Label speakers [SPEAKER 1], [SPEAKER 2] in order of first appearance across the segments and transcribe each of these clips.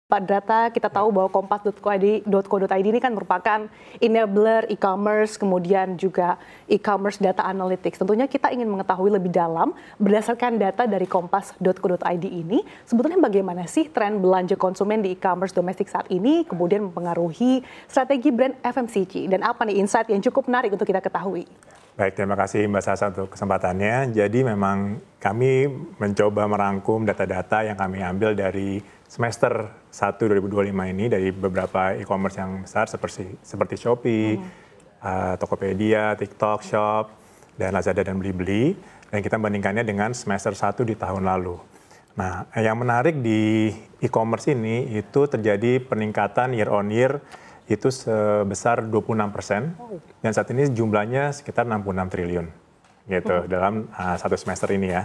[SPEAKER 1] Pak Data, kita tahu bahwa kompas.co.id ini kan merupakan enabler e-commerce, kemudian juga e-commerce data analytics. Tentunya kita ingin mengetahui lebih dalam berdasarkan data dari kompas.co.id ini, sebetulnya bagaimana sih tren belanja konsumen di e-commerce domestik saat ini, kemudian mempengaruhi strategi brand FMCG, dan apa nih insight yang cukup menarik untuk kita ketahui?
[SPEAKER 2] Baik, terima kasih Mbak Sasa untuk kesempatannya. Jadi memang kami mencoba merangkum data-data yang kami ambil dari semester 1 2025 ini dari beberapa e-commerce yang besar seperti Shopee, Tokopedia, TikTok Shop, dan Lazada dan Blibli. Dan kita bandingkannya dengan semester 1 di tahun lalu. Nah, yang menarik di e-commerce ini itu terjadi peningkatan year on year itu sebesar 26%, dan saat ini jumlahnya sekitar 66 triliun gitu dalam satu semester ini ya.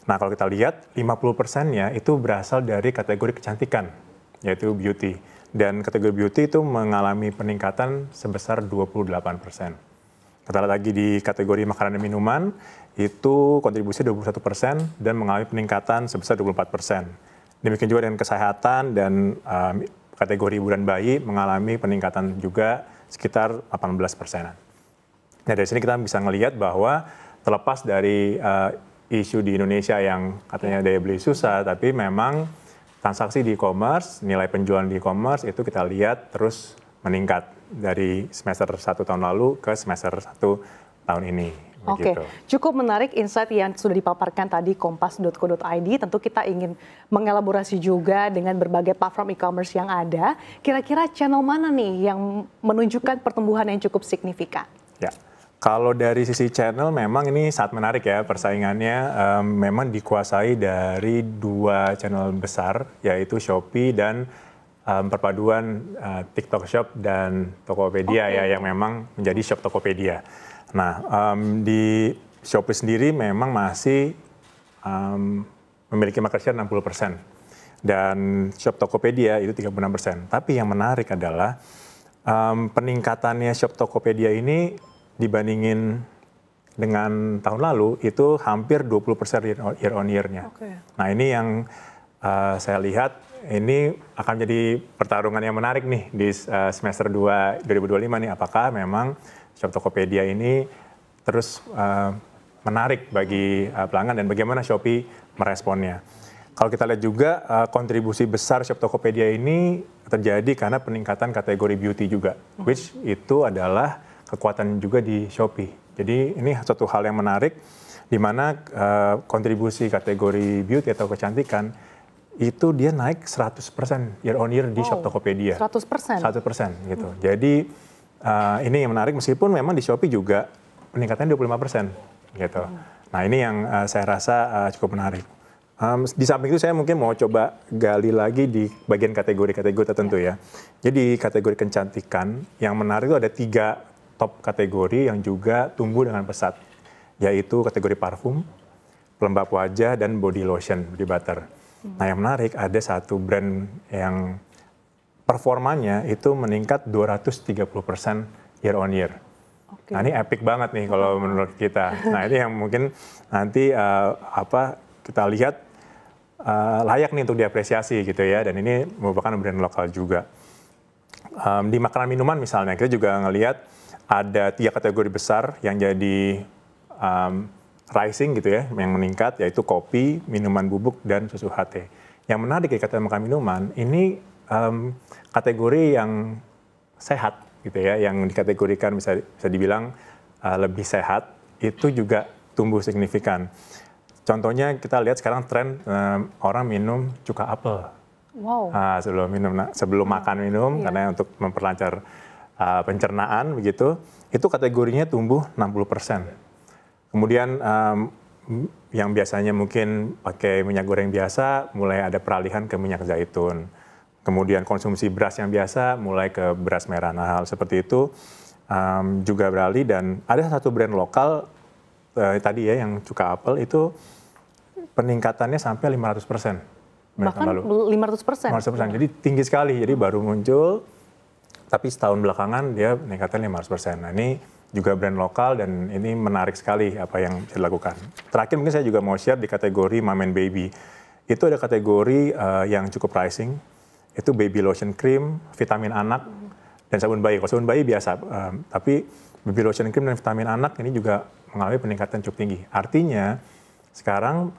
[SPEAKER 2] Nah, kalau kita lihat 50%-nya itu berasal dari kategori kecantikan, yaitu beauty. Dan kategori beauty itu mengalami peningkatan sebesar 28%. Kita lihat lagi di kategori makanan dan minuman, itu kontribusi 21% dan mengalami peningkatan sebesar 24%. Demikian juga dengan kesehatan dan kategori ibu dan bayi mengalami peningkatan juga sekitar 18%. Nah, dari sini kita bisa melihat bahwa terlepas dari isu di Indonesia yang katanya daya beli susah, tapi memang transaksi di e-commerce, nilai penjualan di e-commerce itu kita lihat terus meningkat dari semester 1 tahun lalu ke semester 1 tahun ini.
[SPEAKER 1] Oke, cukup menarik insight yang sudah dipaparkan tadi kompas.co.id. Tentu kita ingin mengelaborasi juga dengan berbagai platform e-commerce yang ada. Kira-kira channel mana nih yang menunjukkan pertumbuhan yang cukup signifikan?
[SPEAKER 2] Ya, kalau dari sisi channel memang ini sangat menarik ya persaingannya. Memang dikuasai dari dua channel besar, yaitu Shopee dan perpaduan TikTok Shop dan Tokopedia ya, yang memang menjadi Shop Tokopedia. Nah, di Shopee sendiri memang masih memiliki market share 60%. Dan Shop Tokopedia itu 36%. Tapi yang menarik adalah peningkatannya Shop Tokopedia ini dibandingin dengan tahun lalu itu hampir 20% year on year-nya. Nah, ini yang saya lihat ini akan jadi pertarungan yang menarik nih di semester 2 2025 nih. Apakah memang Shop Tokopedia ini terus menarik bagi pelanggan dan bagaimana Shopee meresponnya. Kalau kita lihat juga kontribusi besar Shop Tokopedia ini terjadi karena peningkatan kategori beauty juga, which itu adalah kekuatan juga di Shopee. Jadi ini satu hal yang menarik di mana kontribusi kategori beauty atau kecantikan itu dia naik 100% year on year di Shop Tokopedia.
[SPEAKER 1] 100%?
[SPEAKER 2] 100% gitu. Jadi ini yang menarik meskipun memang di Shopee juga peningkatannya 25% gitu. Nah, ini yang saya rasa cukup menarik. Di samping itu saya mungkin mau coba gali lagi di bagian kategori-kategori tertentu ya. Jadi kategori kecantikan yang menarik itu ada 3 top kategori yang juga tumbuh dengan pesat, yaitu kategori parfum, pelembab wajah, dan body lotion, body butter. Nah, yang menarik ada satu brand yang performanya itu meningkat 230% year on year. Nah, ini epic banget nih kalau menurut kita. Nah, ini yang mungkin nanti kita lihat layak nih untuk diapresiasi gitu ya. Dan ini merupakan brand lokal juga. Di makanan minuman misalnya kita juga ngelihat ada 3 kategori besar yang jadi rising gitu ya, yang meningkat, yaitu kopi, minuman bubuk, dan susu HT. Yang menarik di kategori makanan minuman ini kategori yang sehat gitu ya, yang dikategorikan bisa dibilang lebih sehat, itu juga tumbuh signifikan. Contohnya kita lihat sekarang tren orang minum cuka apel.
[SPEAKER 1] Wow.
[SPEAKER 2] Sebelum makan minum, karena untuk memperlancar pencernaan begitu, itu kategorinya tumbuh 60%. Kemudian yang biasanya mungkin pakai minyak goreng biasa, mulai ada peralihan ke minyak zaitun. Kemudian konsumsi beras yang biasa mulai ke beras merah. Nah, hal seperti itu juga beralih, dan ada satu brand lokal tadi ya yang cuka apel itu peningkatannya sampai 500%.
[SPEAKER 1] Bahkan 500%?
[SPEAKER 2] 500%, jadi tinggi sekali. Jadi baru muncul, tapi setahun belakangan dia peningkatan 500%. Nah, ini juga brand lokal dan ini menarik sekali apa yang bisa dilakukan. Terakhir mungkin saya juga mau share di kategori Mom and Baby. Itu ada kategori yang cukup rising, itu baby lotion cream, vitamin anak, dan sabun bayi. Kalau sabun bayi biasa, tapi baby lotion cream dan vitamin anak ini juga mengalami peningkatan cukup tinggi. Artinya sekarang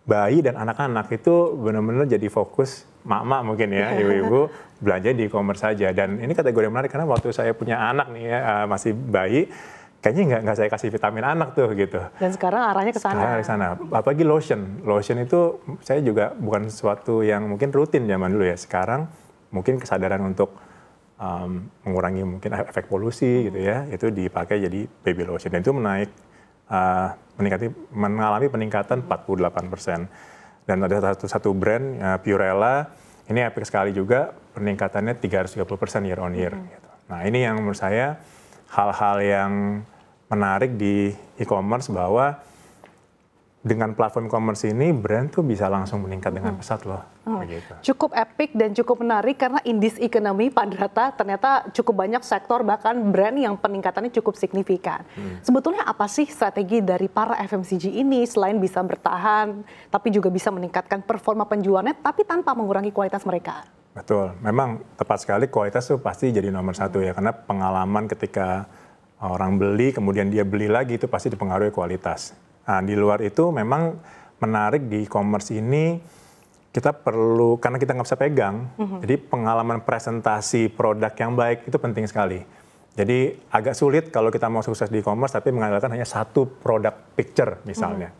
[SPEAKER 2] bayi dan anak-anak itu benar-benar jadi fokus mak-mak mungkin ya, ibu-ibu belanja di e-commerce saja. Dan ini kategori menarik karena waktu saya punya anak nih ya, masih bayi, kayaknya nggak saya kasih vitamin anak tuh gitu.
[SPEAKER 1] Dan sekarang arahnya ke sana.
[SPEAKER 2] Sekarang ke sana. Apalagi lotion. Lotion itu saya juga bukan sesuatu yang mungkin rutin zaman dulu ya. Sekarang mungkin kesadaran untuk mengurangi mungkin efek polusi gitu ya, itu dipakai jadi baby lotion. Dan itu mengalami peningkatan 48%. Dan ada satu brand, Purella, ini epic sekali juga, peningkatannya 330% year on year. Gitu. Nah ini yang menurut saya hal-hal yang menarik di e-commerce, bahwa dengan platform e-commerce ini brand tuh bisa langsung meningkat dengan pesat loh. Begitu.
[SPEAKER 1] Cukup epic dan cukup menarik karena in this economy, Pak Drata, ternyata cukup banyak sektor bahkan brand yang peningkatannya cukup signifikan. Sebetulnya apa sih strategi dari para FMCG ini selain bisa bertahan, tapi juga bisa meningkatkan performa penjualannya, tapi tanpa mengurangi kualitas mereka?
[SPEAKER 2] Betul, memang tepat sekali, kualitas tuh pasti jadi nomor satu ya, karena pengalaman ketika orang beli, kemudian dia beli lagi, itu pasti dipengaruhi kualitas. Nah, di luar itu memang menarik di e-commerce ini, kita perlu, karena kita nggak bisa pegang, jadi pengalaman presentasi produk yang baik itu penting sekali. Jadi agak sulit kalau kita mau sukses di e-commerce tapi mengandalkan hanya satu produk picture misalnya.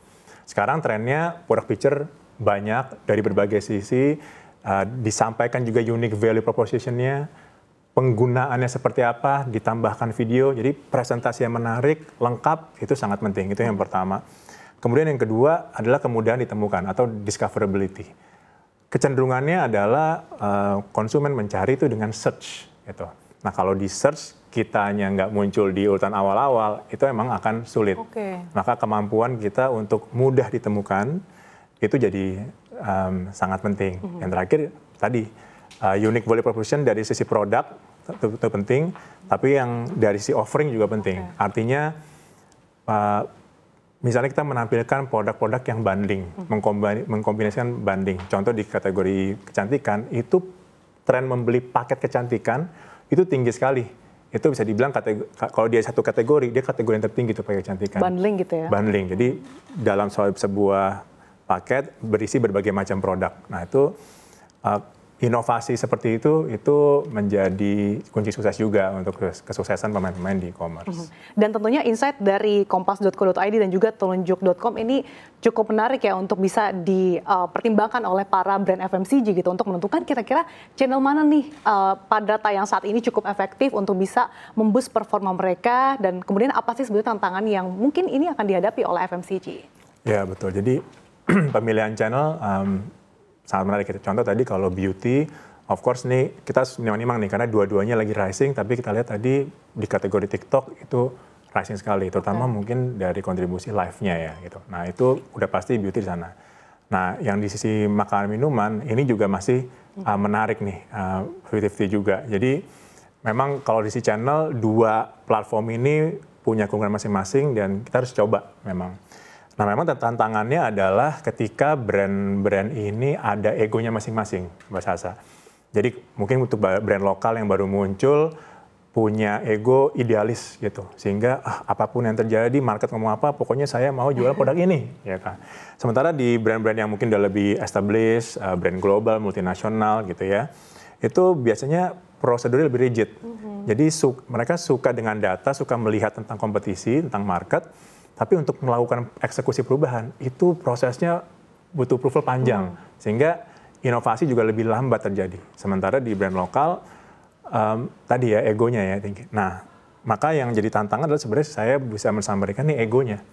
[SPEAKER 2] Sekarang trennya produk picture banyak dari berbagai sisi, disampaikan juga unique value proposition-nya, penggunaannya seperti apa, ditambahkan video, jadi presentasi yang menarik, lengkap, itu sangat penting, itu yang pertama. Kemudian yang kedua adalah kemudahan ditemukan atau discoverability. Kecenderungannya adalah konsumen mencari itu dengan search. Gitu. Nah kalau di search, kitanya nggak muncul di urutan awal-awal, itu emang akan sulit. Maka kemampuan kita untuk mudah ditemukan, itu jadi sangat penting. Yang terakhir tadi, unique value proposition dari sisi produk itu penting, tapi yang dari sisi offering juga penting. Artinya misalnya kita menampilkan produk-produk yang bundling, mengkombinasikan bundling. Contoh di kategori kecantikan, itu tren membeli paket kecantikan itu tinggi sekali. Itu bisa dibilang kalau dia satu kategori, dia kategori yang tertinggi itu paket kecantikan.
[SPEAKER 1] Bundling gitu ya?
[SPEAKER 2] Bundling, jadi dalam sebuah paket berisi berbagai macam produk. Nah itu inovasi seperti itu menjadi kunci sukses juga untuk kesuksesan pemain-pemain di e-commerce. Dan
[SPEAKER 1] tentunya insight dari kompas.co.id dan juga telunjuk.com ini cukup menarik ya untuk bisa dipertimbangkan oleh para brand FMCG gitu untuk menentukan kira-kira channel mana nih pada data yang saat ini cukup efektif untuk bisa memboost performa mereka, dan kemudian apa sih sebetulnya tantangan yang mungkin ini akan dihadapi oleh FMCG?
[SPEAKER 2] Ya betul, jadi pemilihan channel sangat menarik. Contoh tadi kalau beauty, of course nih kita nimang-nimang nih karena dua-duanya lagi rising, tapi kita lihat tadi di kategori TikTok itu rising sekali, terutama mungkin dari kontribusi live-nya ya gitu. Nah itu udah pasti beauty di sana. Nah yang di sisi makanan minuman ini juga masih menarik nih, 50-50 juga. Jadi memang kalau di sisi channel, dua platform ini punya keunggulan masing-masing dan kita harus coba memang. Nah memang tantangannya adalah ketika brand-brand ini ada egonya masing-masing, Mbak Sasa. Jadi mungkin untuk brand lokal yang baru muncul punya ego idealis gitu, sehingga apapun yang terjadi, market ngomong apa, pokoknya saya mau jual produk ini, ya kan. Sementara di brand-brand yang mungkin udah lebih established, brand global, multinasional gitu ya, itu biasanya prosedurnya lebih rigid. Jadi mereka suka dengan data, suka melihat tentang kompetisi, tentang market. Tapi untuk melakukan eksekusi perubahan, itu prosesnya butuh approval panjang. Sehingga inovasi juga lebih lambat terjadi. Sementara di brand lokal, tadi ya egonya ya tinggi. Nah, maka yang jadi tantangan adalah sebenarnya saya bisa mensampaikan nih egonya.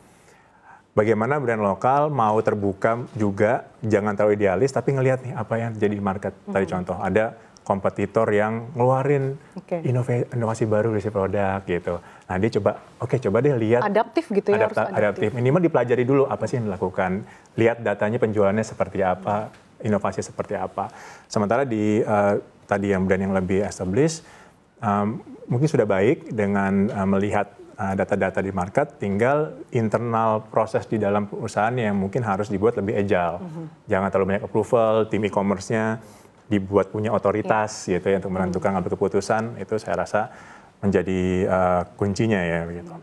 [SPEAKER 2] Bagaimana brand lokal mau terbuka juga, jangan terlalu idealis, tapi ngelihat nih apa yang jadi market. Tadi contoh, ada kompetitor yang ngeluarin inovasi baru dari si produk gitu. Nah dia coba deh lihat.
[SPEAKER 1] Adaptif gitu ya, harus
[SPEAKER 2] adaptif. Minimal dipelajari dulu apa sih yang dilakukan. Lihat datanya penjualannya seperti apa, inovasi seperti apa. Sementara di tadi yang brand yang lebih established, mungkin sudah baik dengan melihat data-data di market, tinggal internal proses di dalam perusahaan yang mungkin harus dibuat lebih agile. Jangan terlalu banyak approval, tim e-commerce-nya dibuat punya otoritas gitu ya untuk menentukan ngambil keputusan, itu saya rasa menjadi kuncinya ya begitu.